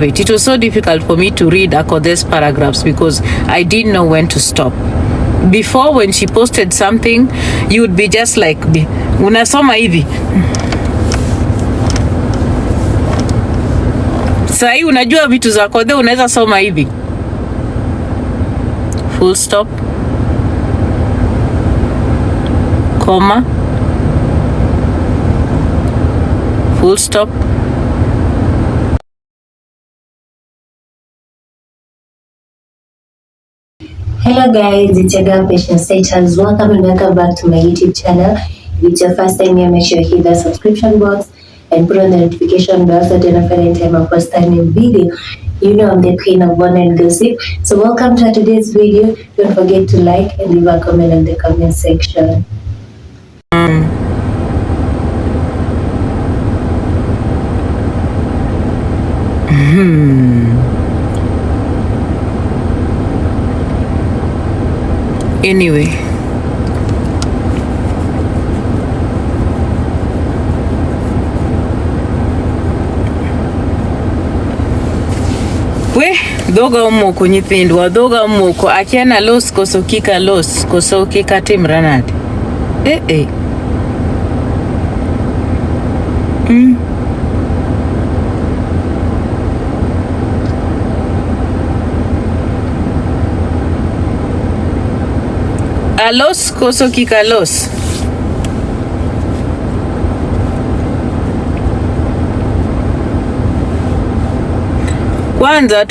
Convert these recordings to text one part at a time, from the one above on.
It was so difficult for me to read Akothee's paragraphs because I didn't know when to stop. Before, when she posted something, you would be just like, unasoma hivi. Sahi unajua vitu za Akothee unaweza soma hivi. Full stop. Comma. Full stop. Hello guys, it's your girl Patience Status. Welcome and welcome back to my YouTube channel. If it's your first time here, make sure you hit the subscription box and put on the notification bell so that any time I post a new video, you know I'm the queen of one and gossip. So welcome to today's video. Don't forget to like and leave a comment in the comment section. Anyway, we dhoga umoko nyithindwa, dhoga umoko akiana los koso kika los koso kika timranade Alos koso kikalos. Kwanza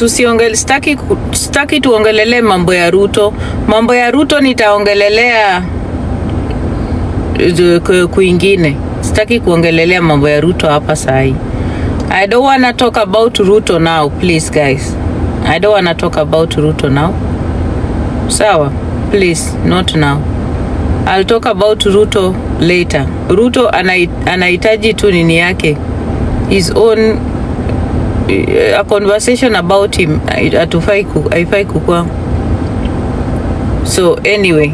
staki tuongelele mambo ya Ruto. Mambo ya Ruto nitaongelelea kuingine. Sitaki kuongelelea mambo ya Ruto hapa sahi. I don't wanna talk about Ruto now, please guys. I don't wanna talk about Ruto now. Sawa? Please, not now. I'll talk about Ruto later. Ruto anahitaji tu nini yake. His own a conversation about him haifai kukua. So anyway.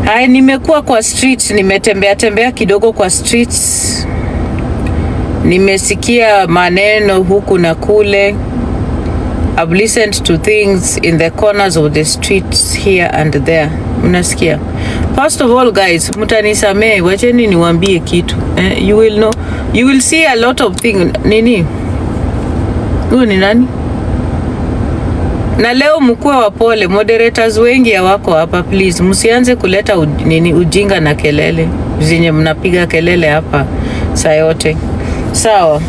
Hai, nimekuwa kwa streets, nimetembea kidogo kwa streets. Nimesikia maneno huku na kule. I've listened to things in the corners of the streets here and there. Unasikia? First of all guys, mutanisamee, wacheni niwaambie kitu. You will know. You will see a lot of things. Nini? Huyu ni nani? Na leo mkuwe wapole, moderators wengi hawako hapa, please. Msianze kuleta ujinga na kelele. Zenye mnapiga kelele hapa saa yote. Sawa.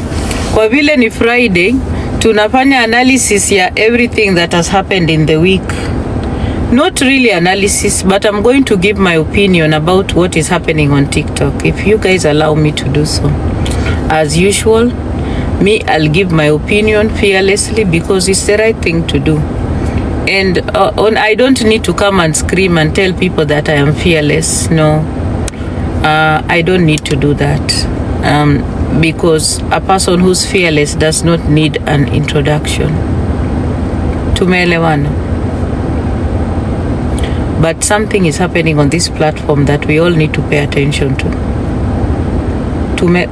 Kwa vile ni Friday, tunafanya analysis ya everything that has happened in the week. Not really analysis, but I'm going to give my opinion about what is happening on TikTok, if you guys allow me to do so. As usual, I'll give my opinion fearlessly because it's the right thing to do. And I don't need to come and scream and tell people that I am fearless. No, I don't need to do that. Because a person who's fearless does not need an introduction. Tumeelewana. But something is happening on this platform that we all need to pay attention to.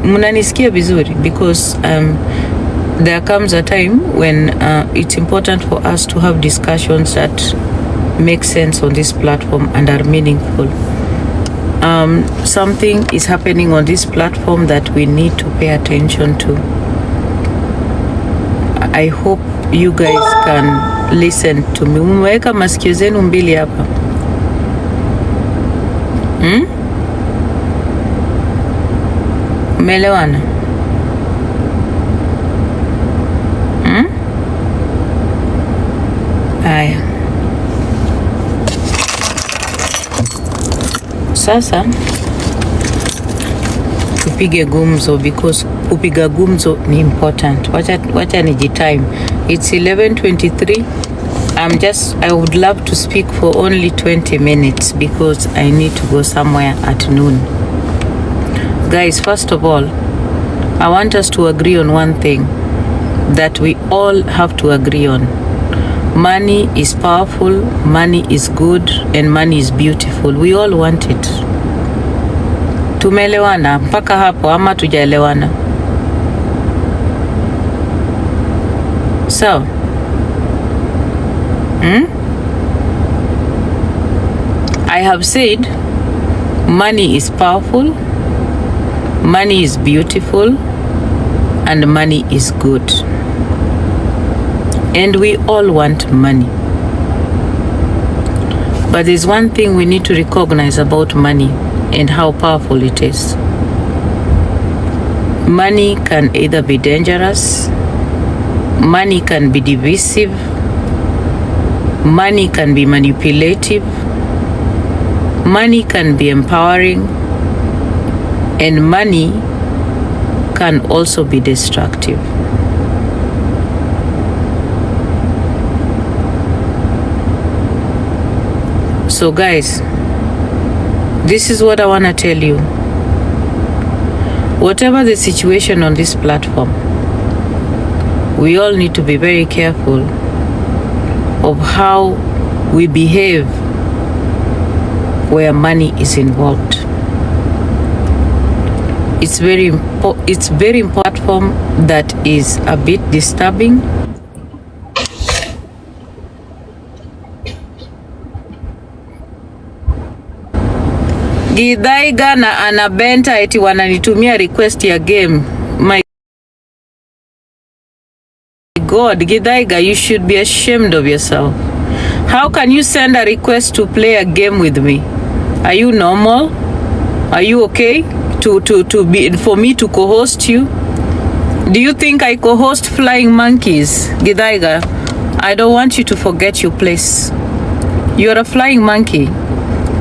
Munanisikia vizuri? Because there comes a time when it's important for us to have discussions that make sense on this platform and are meaningful. Something is happening on this platform that we need to pay attention to. I hope you guys can listen to me. Umeweka masikio zenu mbili hapa. Umeelewana? Haya. Sasa tupige gumzo because kupiga gumzo ni important. Wacha nijitime. It's 11:23. I would love to speak for only 20 minutes because I need to go somewhere at noon. Guys, first of all, I want us to agree on one thing that we all have to agree on. Money is powerful, money is good, and money is beautiful. We all want it. Tumeelewana mpaka hapo ama tujaelewana? So, I have said money is powerful, money is beautiful, and money is good. And we all want money. But there's one thing we need to recognize about money and how powerful it is. Money can either be dangerous, money can be divisive, money can be manipulative, money can be empowering, and money can also be destructive. So guys, this is what I want to tell you. Whatever the situation on this platform, we all need to be very careful of how we behave where money is involved. It's very important platform that is a bit disturbing. Githaiga na Anabenta eti wananitumia request ya game. My God, Githaiga, you should be ashamed of yourself. How can you send a request to play a game with me? Are you normal? Are you okay for me to co-host you? Do you think I co-host Flying Monkeys? Githaiga, I don't want you to forget your place. You're a flying monkey.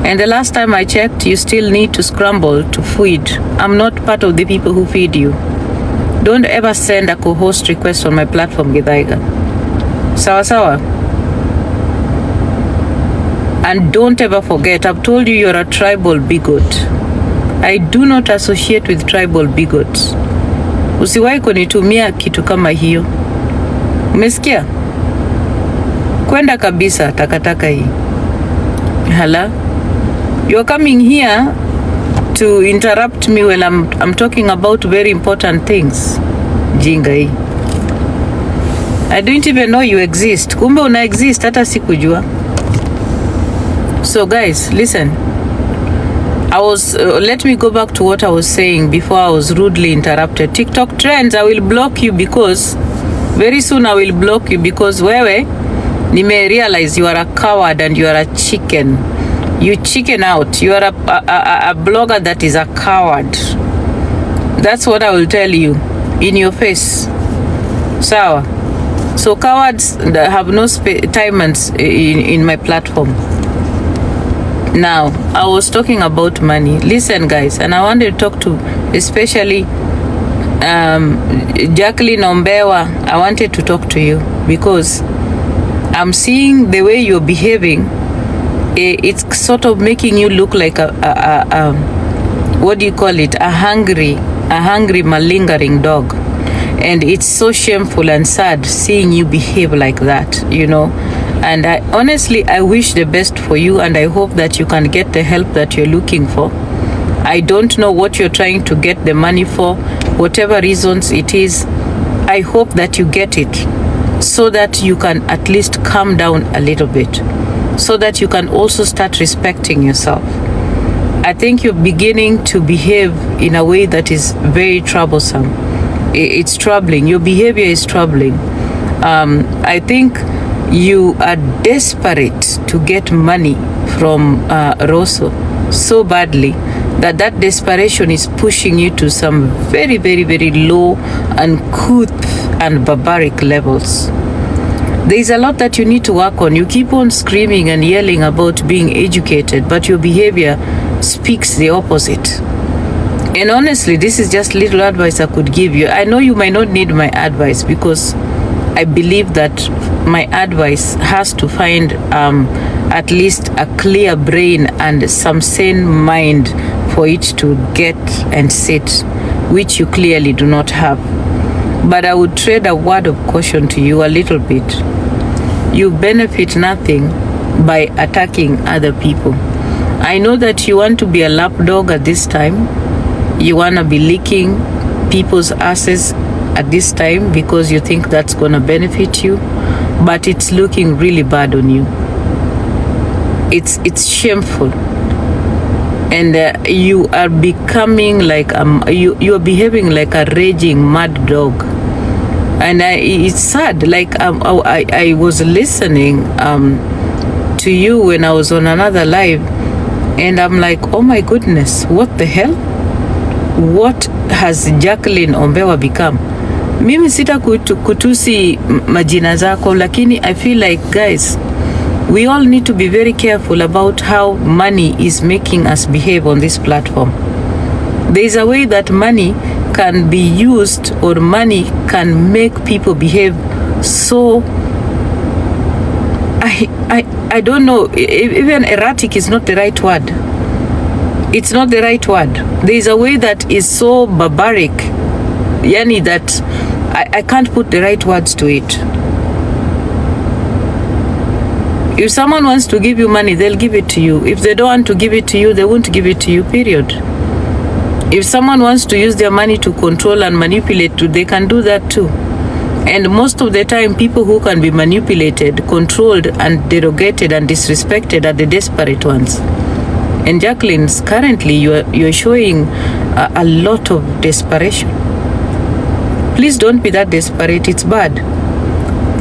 And the last time I checked, you still need to scramble to feed. I'm not part of the people who feed you. Don't ever send a co-host request on my platform, Githaiga. Sawa sawa? And don't ever forget, I've told you you're a tribal bigot. I do not associate with tribal bigots. Usiwahi kunitumia kitu kama hiyo. Umesikia? Kwenda kabisa takataka hii. Hala? You're coming here to interrupt me when I'm talking about very important things. Jinga hii. I don't even know you exist. Kumbe una exist hata sikujua. So guys, listen. Let me go back to what I was saying before I was rudely interrupted. TikTok trends, I will block you because very soon I will block you because wewe nime realize you are a coward and you are a chicken. You chicken out. You are a blogger that is a coward. That's what I will tell you in your face. Sawa. So cowards have no time in my platform. Now, I was talking about money. Listen, guys, and I wanted to talk to especially Jacquelyne Ombewa. I wanted to talk to you because I'm seeing the way you're behaving. It's sort of making you look like a what do you call it? A hungry malingering dog. And it's so shameful and sad seeing you behave like that, you know. And honestly, I wish the best for you, and I hope that you can get the help that you're looking for. I don't know what you're trying to get the money for, whatever reasons it is. I hope that you get it so that you can at least calm down a little bit, so that you can also start respecting yourself. I think you're beginning to behave in a way that is very troublesome. It's troubling. Your behavior is troubling. I think you are desperate to get money from Rosso so badly that desperation is pushing you to some very, very, very low, uncouth and barbaric levels. There is a lot that you need to work on. You keep on screaming and yelling about being educated, but your behavior speaks the opposite. And honestly, this is just little advice I could give you. I know you might not need my advice because I believe that my advice has to find at least a clear brain and some sane mind for it to get and sit, which you clearly do not have. But I would trade a word of caution to you a little bit. You benefit nothing by attacking other people. I know that you want to be a lapdog at this time. You want to be licking people's asses at this time because you think that's gonna benefit you, but it's looking really bad on you. It's shameful, and you are becoming like you are behaving like a raging mad dog, and it's sad. Like I was listening to you when I was on another live, and I'm like, oh my goodness, what the hell? What has Jacquelyne Ombewa become? Mimi sita kutusi majina zako, lakini I feel like, guys, we all need to be very careful about how money is making us behave on this platform. There is a way that money can be used, or money can make people behave so, I don't know, even erratic is not the right word. It's not the right word. There is a way that is so barbaric, yani, that I can't put the right words to it. If someone wants to give you money, they'll give it to you. If they don't want to give it to you, they won't give it to you, period. If someone wants to use their money to control and manipulate you, they can do that too. And most of the time, people who can be manipulated, controlled, and derogated and disrespected are the desperate ones. And Jacquelyne, currently you're showing a lot of desperation. Please don't be that desperate. It's bad.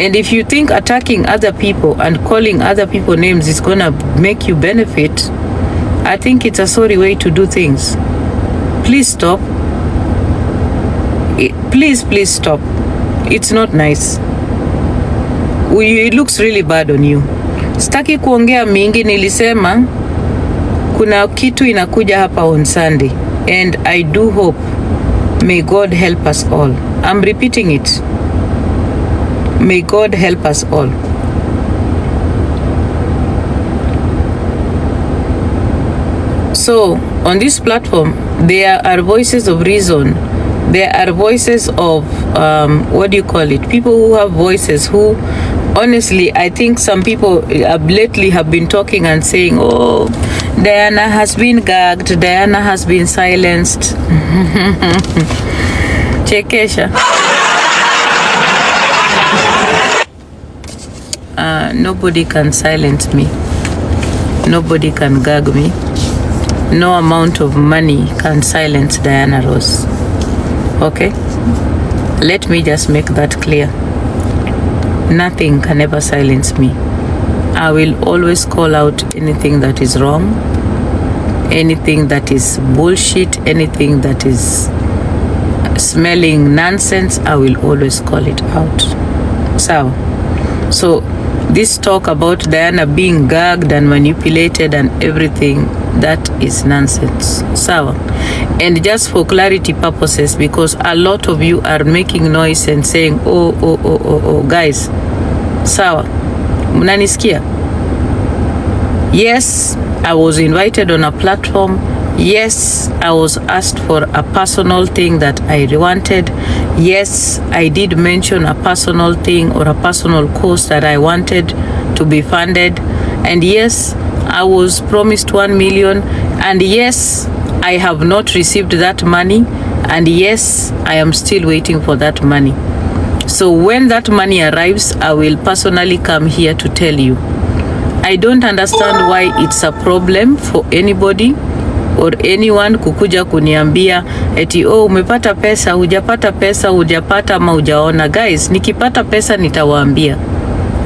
And if you think attacking other people and calling other people names is gonna make you benefit, I think it's a sorry way to do things. Please stop. Please stop. It's not nice. It looks really bad on you. Sitaki kuongea mingi, nilisema kuna kitu inakuja hapa on Sunday, and I do hope, may God help us all. I'm repeating it. May God help us all. So on this platform, there are voices of reason. There are voices of what do you call it? People who have voices, who honestly, I think some people lately have been talking and saying, oh, Diana has been gagged, Diana has been silenced. Chekesha. Nobody can silence me. Nobody can gag me. No amount of money can silence Diana Ross. Okay? Let me just make that clear. Nothing can ever silence me. I will always call out anything that is wrong, anything that is bullshit, anything that is smelling nonsense. I will always call it out. So this talk about Diana being gagged and manipulated and everything, that is nonsense. Sawa. And just for clarity purposes, because a lot of you are making noise and saying, oh, guys. Sawa. Mnanisikia? Yes, I was invited on a platform. Yes, I was asked for a personal thing that I wanted. Yes, I did mention a personal thing or a personal course that I wanted to be funded. And yes, I was promised 1 million. And yes, I have not received that money. And yes, I am still waiting for that money. So when that money arrives, I will personally come here to tell you. I don't understand why it's a problem for anybody or anyone kukuja kuniambia eti oh, umepata pesa, hujapata pesa, hujapata ama hujaona. Guys, nikipata pesa nitawaambia,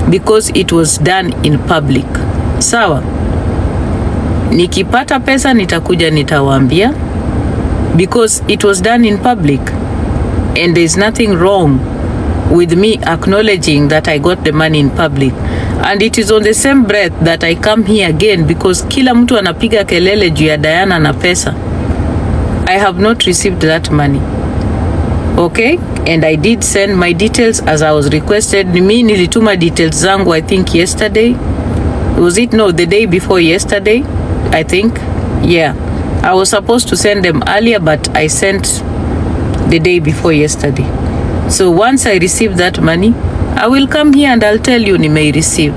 because it was done in public. Sawa? Nikipata pesa nitakuja nitawaambia, because it was done in public, and there's nothing wrong with me acknowledging that I got the money in public. And it is on the same breath that I come here again, because kila mtu anapiga kelele juu ya Diana na pesa. I have not received that money. Okay? And I did send my details as I was requested. Mi nilituma details zangu, I think yesterday. Was it? No, the day before yesterday, I think. Yeah. I was supposed to send them earlier, but I sent the day before yesterday. So once I receive that money, I will come here and I'll tell you ni may receive.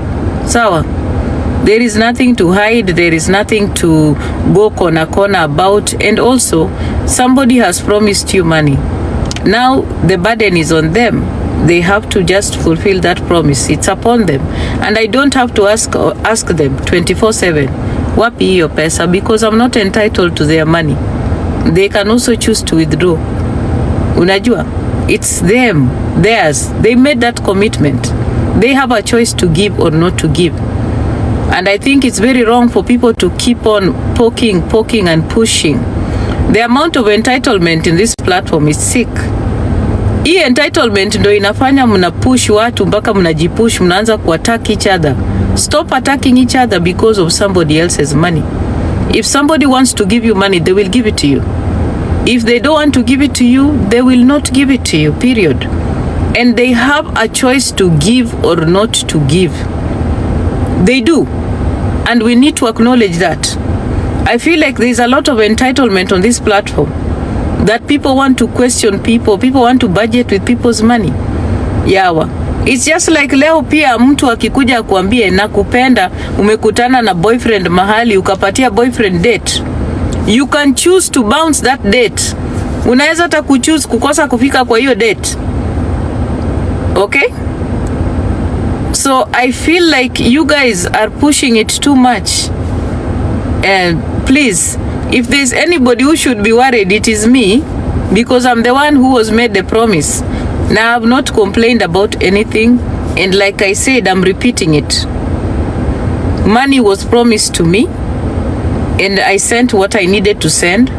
Sawa? There is nothing to hide. There is nothing to go corner about. And also, somebody has promised you money. Now the burden is on them. They have to just fulfill that promise. It's upon them. And I don't have to ask them 24/7, wapi hiyo pesa, because I'm not entitled to their money. They can also choose to withdraw. Unajua? It's them, theirs. They made that commitment. They have a choice to give or not to give. And I think it's very wrong for people to keep on poking and pushing. The amount of entitlement in this platform is sick. Hii entitlement ndo inafanya mna push watu mpaka mnajipush, mnaanza kuattack each other. Stop attacking each other because of somebody else's money. If somebody wants to give you money, they will give it to you. If they don't want to give it to you, they will not give it to you, period. And they have a choice to give or not to give. They do. And we need to acknowledge that. I feel like there's a lot of entitlement on this platform. That people want to question people want to budget with people's money. Yawa. It's just like leo pia mtu akikuja kuambie nakupenda, umekutana na boyfriend mahali ukapatia boyfriend date. You can choose to bounce that date. Unaweza hata kuchoose kukosa kufika kwa hiyo date. Okay? So I feel like you guys are pushing it too much. And please, if there's anybody who should be worried, it is me, because I'm the one who was made the promise. Now I've not complained about anything, and like I said, I'm repeating it. Money was promised to me, and I sent what I needed to send.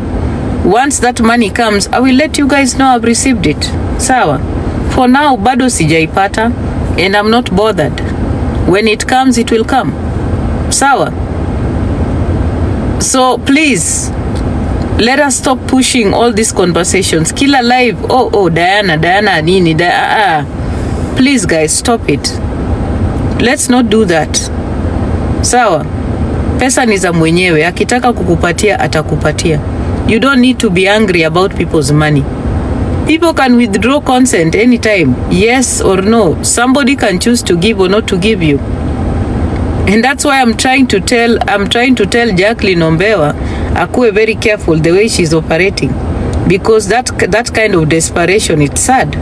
Once that money comes, I will let you guys know I've received it. Sawa. For now, bado sijaipata, and I'm not bothered. When it comes, it will come. Sawa. So please, let us stop pushing all these conversations. Kila live, Diana, nini, please guys, stop it. Let's not do that. Sawa. Pesa ni za mwenyewe, akitaka kukupatia atakupatia. You don't need to be angry about people's money. People can withdraw consent anytime, yes or no. Somebody can choose to give or not to give you. And that's why I'm trying to tell Jacquelyne Ombewa akuwe very careful the way she's operating, because that kind of desperation, it's sad.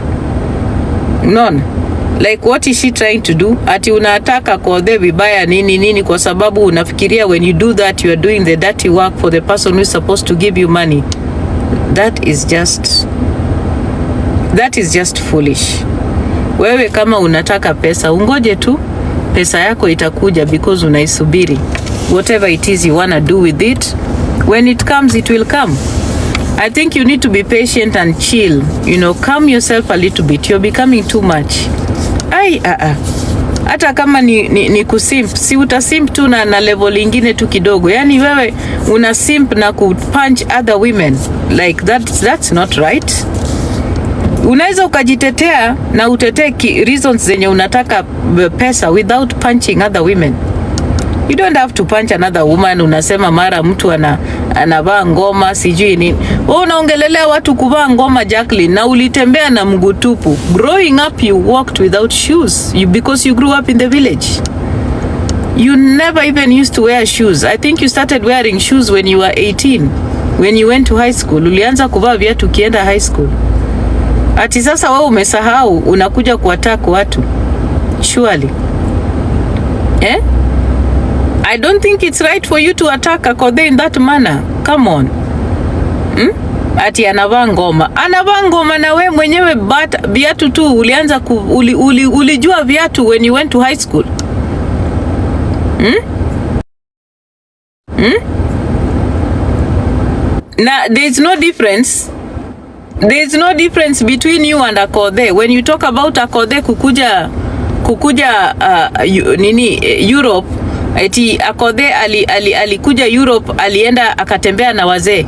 None. Like, what is she trying to do? Ati unataka Akothee vibaya nini kwa sababu unafikiria when you do that you are doing the dirty work for the person who is supposed to give you money. That is just foolish. Wewe kama unataka pesa, ungoje tu pesa yako itakuja, because unaisubiri. Whatever it is you wanna do with it, when it comes, it will come. I think you need to be patient and chill. You know, calm yourself a little bit. You're becoming too much. Hata kama ni kusimp, si utasimp tu na level ingine tu kidogo. Yani wewe una simp na kupunch other women. Like that's not right. Unaweza ukajitetea na utetee reasons zenye unataka pesa without punching other women. You don't have to punch another woman. Unasema mara mtu anavaa ngoma sijui nini. Wewe unaongelelea watu kuvaa ngoma, Jacquelyne, na ulitembea na mguu tupu. Growing up you walked without shoes because you grew up in the village. You never even used to wear shoes. I think you started wearing shoes when you were 18. When you went to high school, ulianza kuvaa viatu ukienda high school. Ati sasa wewe umesahau unakuja kuattack watu. Surely. I don't think it's right for you to attack Akothee in that manner. Come on. Ati anavaa ngoma na we mwenyewe viatu tu ulianza ulijua viatu when you went to high school. Now there's no difference. There's no difference between you and Akothee. When you talk about Akothee kukuja Europe, eti Akothee alikuja Europe, alienda akatembea na wazee.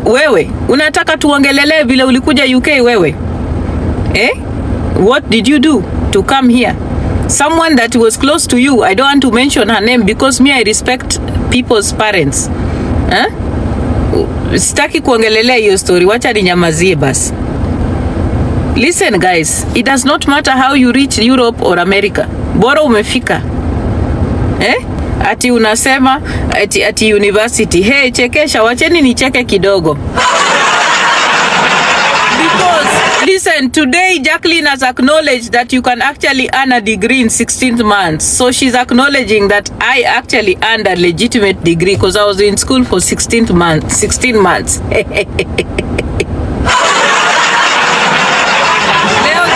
Wewe unataka tuongelelee vile ulikuja UK wewe? What did you do to come here? Someone that was close to you, I don't want to mention her name because me, I respect people's parents. Sitaki kuongelelea hiyo story, wacha ninyamazie basi. Listen guys, it does not matter how you reach Europe or America. Bora umefika. Ati unasema ati university. Hey, chekesha, wacheni nicheke kidogo. Because Listen, today Jacquelyne has acknowledged that you can actually earn a degree in 16 months. So she's acknowledging that I actually earned a legitimate degree because I was in school for 16 months. Leo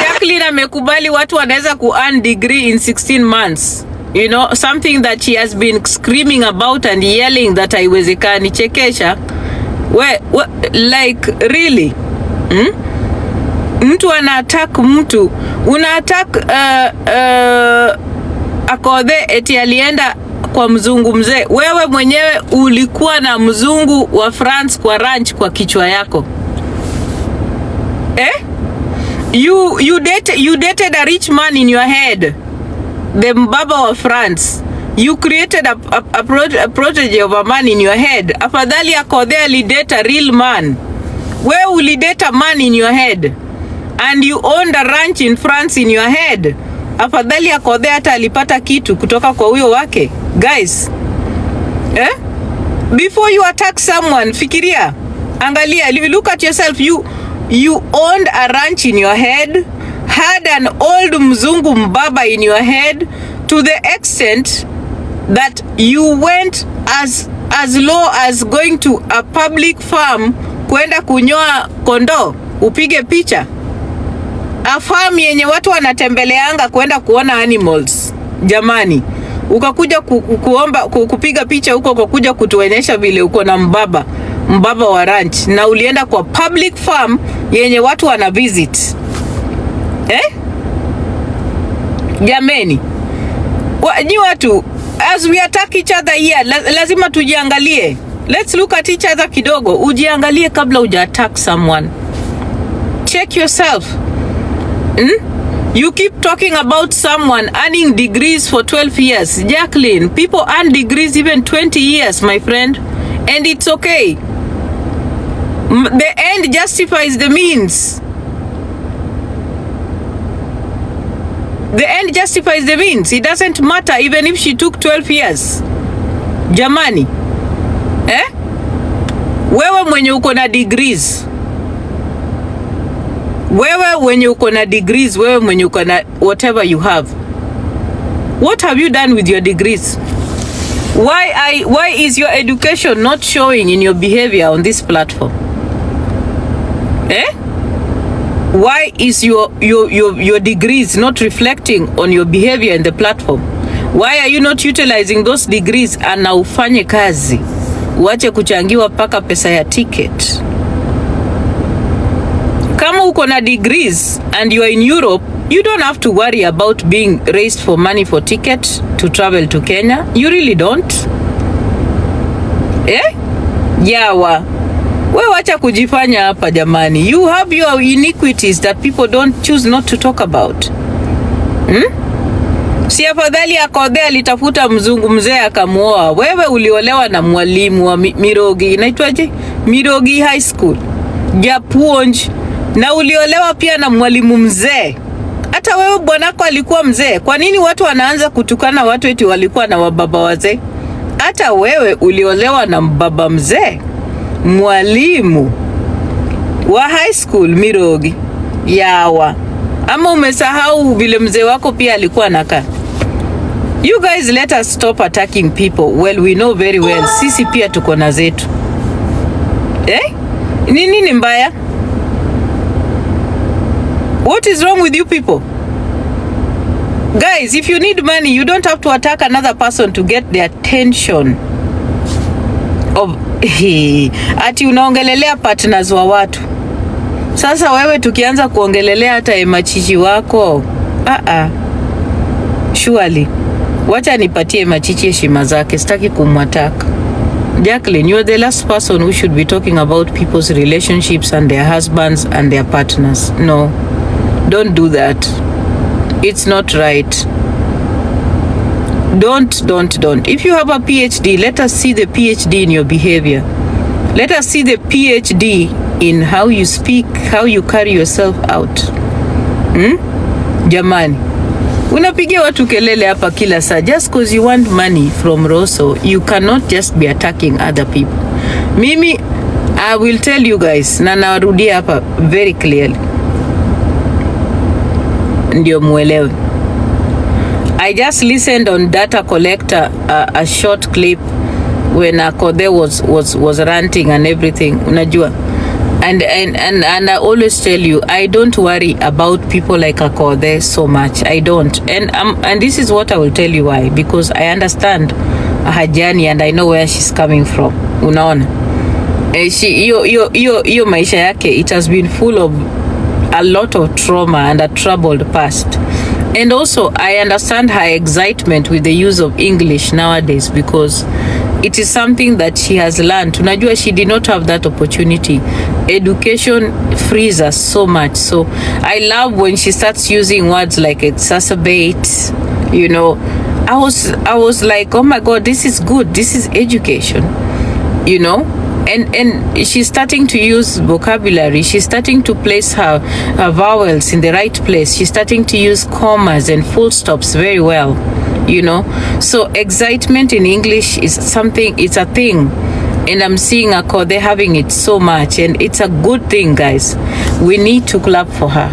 Jacquelyne amekubali watu wanaweza ku earn degree in 16 months. You know, something that she has been screaming about and yelling that haiwezekani. Chekesha. Like really? Mtu ana-attack mtu. Una-attack Akothee eti alienda kwa mzungu mzee. Wewe mwenyewe ulikuwa na mzungu wa France kwa ranch kwa kichwa yako. You dated a rich man in your head. The mbaba wa France. You created a protege of a man in your head. Afadhali Akothee alidate a real man. Wewe ulidate a man in your head. And you owned a ranch in France in your head. Afadhali Akothee hata alipata kitu kutoka kwa huyo wake. Guys, before you attack someone, fikiria. Angalia, look at yourself. You owned a ranch in your head, had an old mzungu mbaba in your head, to the extent that you went as low as going to a public farm kwenda kunyoa kondoo upige picha. A farm yenye watu wanatembeleanga kwenda kuona animals. Jamani, ukakuja kupiga picha huko, kwa kuja kutuonyesha vile uko na mbaba wa ranch, na ulienda kwa public farm yenye watu wana visit. Jameni, nyi watu, as we attack each other here, lazima tujiangalie. Let's look at each other kidogo. Ujiangalie kabla uja attack someone. Check yourself. You keep talking about someone earning degrees for 12 years. Jacquelyne, people earn degrees even 20 years, my friend. And it's okay. The end justifies the means. The end justifies the means. It doesn't matter even if she took 12 years. Jamani. Wewe mwenye uko na degrees. Wewe mwenye uko na whatever you have. What have you done with your degrees? Why is your education not showing in your behavior on this platform? Why is your degrees not reflecting on your behavior in the platform? Why are you not utilizing those degrees and na ufanye kazi? Uache kuchangiwa paka pesa ya ticket. Kama uko na degrees and you are in Europe, you don't have to worry about being raised for money for ticket to travel to Kenya. You really don't. Yawa. Wewe wacha kujifanya hapa jamani. You have your iniquities that people don't choose not to talk about. Si afadhali Akothee alitafuta mzungu mzee akamuoa. Wewe uliolewa na mwalimu wa Mirogi. Inaitwaje? Mirogi High School. Japuonj. Na uliolewa pia na mwalimu mzee. Hata wewe bwanako alikuwa mzee. Kwa nini watu wanaanza kutukana watu eti walikuwa na wababa wazee? Hata wewe uliolewa na mbaba mzee. Mwalimu wa high school Mirogi. Yawa. Ama umesahau vile mzee wako pia alikuwa nakaa. You guys, let us stop attacking people. Well, we know very well. Sisi pia tuko na zetu. Nini mbaya? What is wrong with you people? Guys, if you need money, you don't have to attack another person to get the attention of ati unaongelelea partners wa watu. Sasa wewe tukianza kuongelelea hata machichi wako, surely wacha nipatie machichi heshima zake, sitaki kumwataka. Jacquelyne, you're the last person who should be talking about people's relationships and their husbands and their partners. No, don't do that. It's not right. Don't. If you have a PhD, let us see the PhD in your behavior. Let us see the PhD in how you speak, how you carry yourself out. Jamani, unapigia watu kelele hapa kila saa just because you want money from Rosso. You cannot just be attacking other people. Mimi, I will tell you guys, na narudia hapa very clearly. ndio muelewe. I just listened on Data Collector a short clip when Akothee was ranting and everything, unajua. And I always tell you, I don't worry about people like Akothee so much. I don't. And this is what I will tell you why. Because I understand her journey and I know where she's coming from. Unaona? Hiyo maisha yake, it has been full of a lot of trauma and a troubled past. And also, I understand her excitement with the use of English nowadays because it is something that she has learned. Unajua, she did not have that opportunity. Education frees us so much. So I love when she starts using words like exacerbate, you know. I was like, oh my God, this is good. This is education, you know. And she's starting to use vocabulary. She's starting to place her vowels in the right place. She's starting to use commas and full stops very well, you know. So excitement in English is something, it's a thing. And I'm seeing Akothee having it so much. And it's a good thing, guys. We need to clap for her.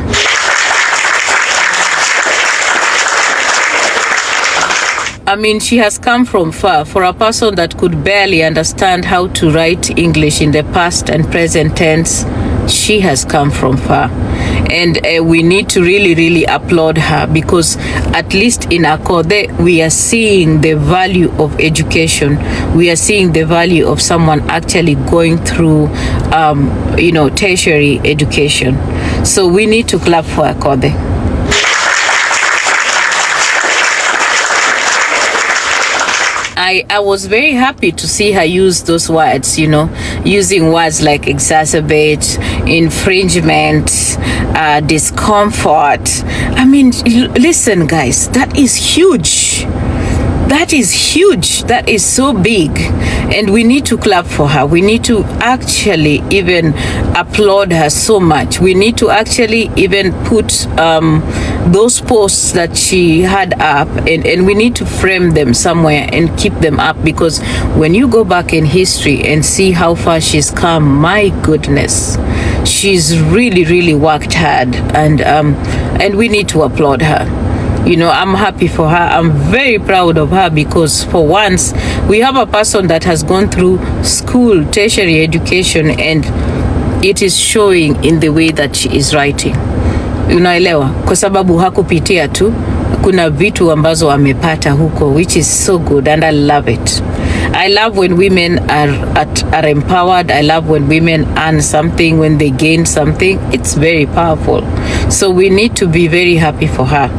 I mean, she has come from far. For a person that could barely understand how to write English in the past and present tense, she has come from far. And we need to really applaud her because at least in Akothee, we are seeing the value of education. We are seeing the value of someone actually going through, you know, tertiary education. So we need to clap for Akothee. I was very happy to see her use those words, you know, using words like exacerbate, infringement, discomfort. I mean, listen, guys, that is huge. That is huge. That is so big. And we need to clap for her. We need to actually even applaud her so much. We need to actually even put those posts that she had up and we need to frame them somewhere and keep them up because when you go back in history and see how far she's come, my goodness, she's really worked hard and we need to applaud her. You know, I'm happy for her. I'm very proud of her because for once we have a person that has gone through school, tertiary education, and it is showing in the way that she is writing. Unaelewa? Kwa sababu hakupitia tu, kuna vitu ambazo amepata huko, which is so good and I love it. I love when women are empowered. I love when women earn something, when they gain something. It's very powerful. So we need to be very happy for her.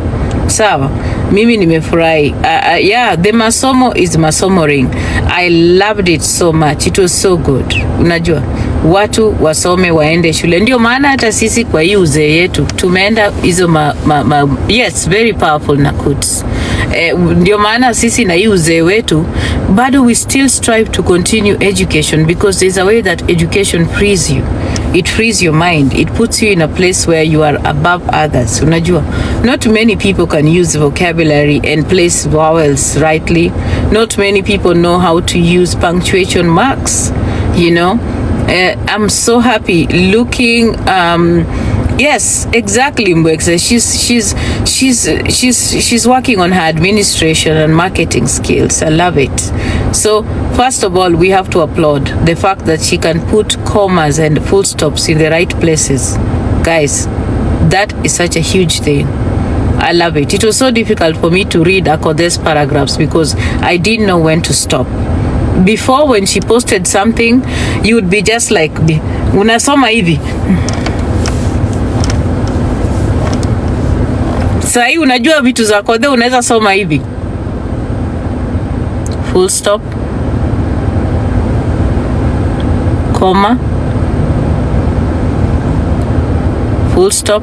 Sawa, mimi nimefurahi. Yeah, the masomo is masomoring. I loved it so much. It was so good. Unajua, watu wasome waende shule. Ndio maana hata sisi kwa hii uzee yetu tumeenda hizo yes, very powerful na quotes. Ndio maana sisi na hii uzee wetu bado we still strive to continue education because there's a way that education frees you. It frees your mind. It puts you in a place where you are above others. Unajua, not many people can use vocabulary and place vowels rightly. Not many people know how to use punctuation marks, you know. I'm so happy looking yes, exactly, Mbwekse. She's working on her administration and marketing skills. I love it. So first of all, we have to applaud the fact that she can put commas and full stops in the right places. Guys, that is such a huge thing. I love it. It was so difficult for me to read Akothee's paragraphs because I didn't know when to stop. Before, when she posted something, you would be just like, unasoma hivi. Sahi unajua vitu za Akothee unaweza soma hivi. Full stop. Comma. Full stop.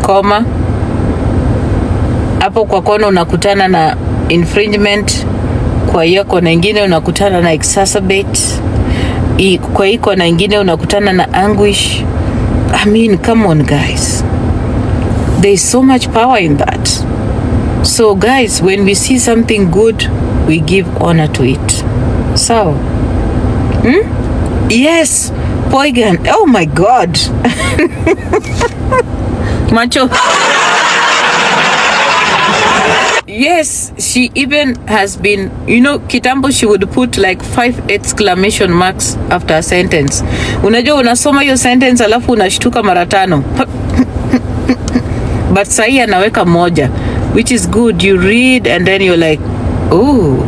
Comma. Hapo kwa kona unakutana na infringement. Kwa hiyo kona ingine unakutana na exacerbate. Kwa hiyo kona ingine unakutana na anguish. I mean, come on, guys. There is so much power in that. So guys, when we see something good, we give honor to it. So, yes, Poigan. Oh my God. Macho. Yes, she even has been, kitambo she would put like 5 exclamation marks after a sentence. Unajua unasoma hiyo sentence alafu unashtuka mara 5. But sahi anaweka moja, which is good. You read and then you're like, oh,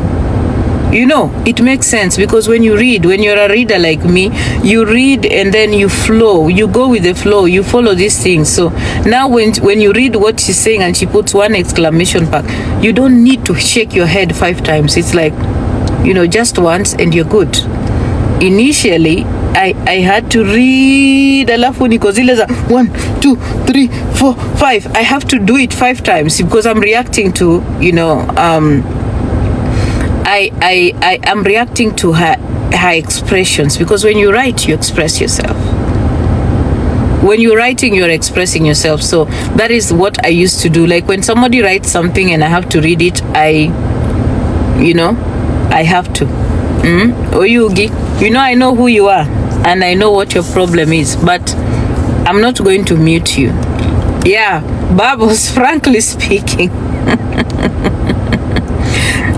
it makes sense, because when you're a reader like me, you read and then you flow, you go with the flow, you follow these things. So now when you read what she's saying and she puts 1 exclamation mark, you don't need to shake your head 5 times. It's like, just once and you're good. Initially I had to read, alafu niko zile za 1 2 3 4 5. I have to do it 5 times because I'm reacting to I am reacting to her expressions, because when you write, you express yourself. When you're writing, you're expressing yourself. So that is what I used to do. Like when somebody writes something and I have to read it, I have to. Oyugi, I know who you are and I know what your problem is, but I'm not going to mute you. Yeah, Babos, frankly speaking.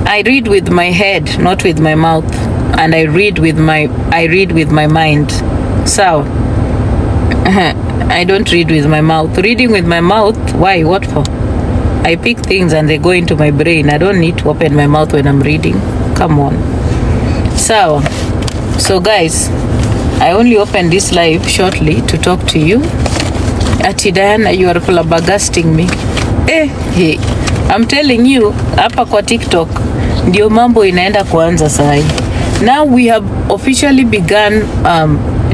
I read with my head, not with my mouth, and I read with my mind. So I don't read with my mouth. Reading with my mouth, why? What for? I pick things and they go into my brain. I don't need to open my mouth when I'm reading. Come on. So guys, I only opened this live shortly to talk to you. Ati Diana, you are flabbergasting me. Hey, I'm telling you, hapa kwa TikTok ndio mambo inaenda kuanza sahi. Now we have officially begun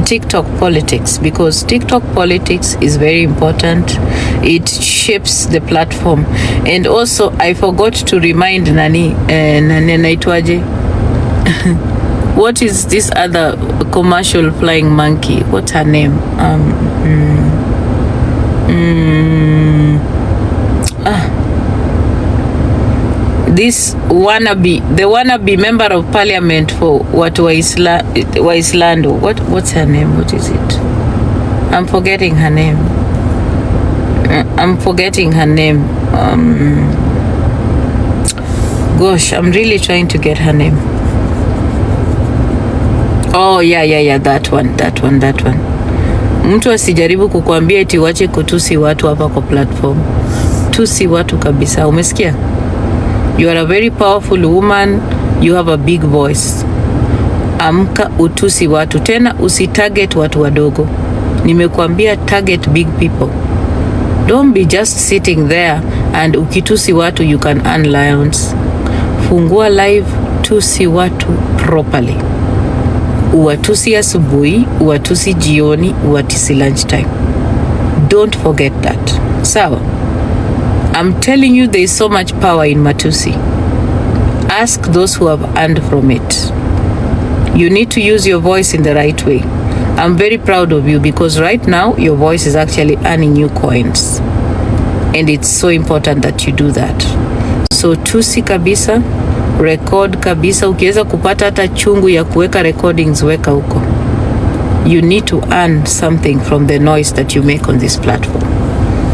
TikTok politics, because TikTok politics is very important. It shapes the platform. And also I forgot to remind nani naitwaje what is this other commercial flying monkey? What's her name? This wannabe member of parliament for Waislando. What's her name? What is it? I'm forgetting her name. Gosh, I'm really trying to get her name. Oh yeah, that one. Mtu asijaribu kukuambia eti wache kutusi watu hapa kwa platform. Tusi watu kabisa, umesikia? You are a very powerful woman, you have a big voice. Amka utusi watu, tena usitarget watu wadogo. Nimekuambia target big people. Don't be just sitting there and ukitusi watu you can earn lions. Fungua live, tusi watu properly. Uwatusi asubuhi, uwatusi jioni, uwatusi lunchtime. Don't forget that. Sawa? I'm telling you, there is so much power in matusi. Ask those who have earned from it. You need to use your voice in the right way. I'm very proud of you, because right now your voice is actually earning you coins. And it's so important that you do that. So tusi kabisa, record kabisa. Ukiweza kupata hata chungu ya kuweka recordings, weka huko. You need to earn something from the noise that you make on this platform.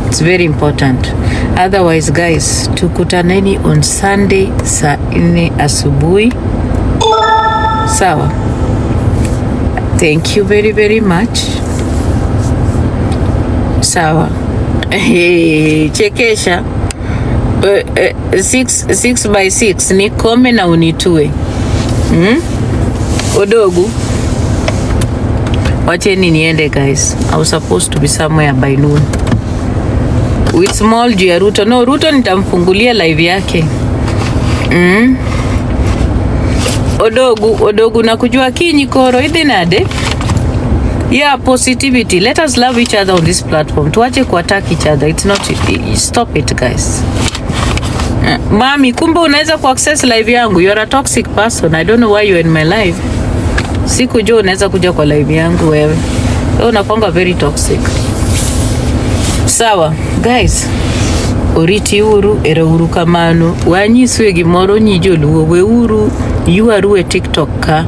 It's very important. Otherwise guys, tukutaneni on Sunday saa 4 asubuhi. Sawa? Thank you very, very much. Sawa. Hey, chekesha. 6 by 6 nikome na unitue. Odogu. Wacheni niende guys. I was supposed to be somewhere by noon. With small juu ya Ruto. No, Ruto nitamfungulia live yake. Odogu na kujua kinyi koro idinade. Yeah, positivity. Let us love each other on this platform. Tuache kuattack each other. It's not, stop it guys. Mami, kumbe unaweza ku-access live yangu. You are a toxic person. I don't know why you are in my live. Sikujua unaweza kuja kwa live yangu wewe. Wewe unakuanga very toxic. Sawa, guys. Oriti uru, era uru kamano. Wanyiswe gimoro nyijoluo we uru. You are TikTok ka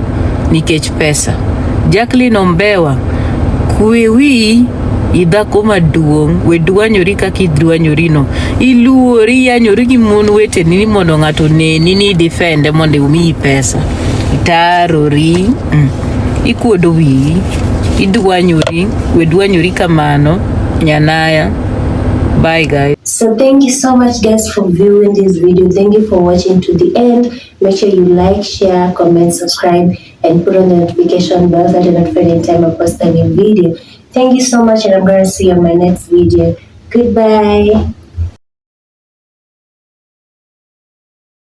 nikech pesa. Jacquelyne Ombewa. Kuewi idhako maduong' we dwanyori kaka idwanyorino, iluori yanyori gi mon weteni ni mondo ng'ato neni ni defende mondo umiyi pesa, itarori, ikuodo wiyi, idwanyori, we dwanyori kamano, nyanaya. Bye guys. So thank you so much guys for viewing this video. Thank you for watching to the end. Make sure you like, share, comment, subscribe, and put on the notification bell so that you're notified anytime I post a new video. Thank you so much, and I'm going to see you on my next video. Goodbye.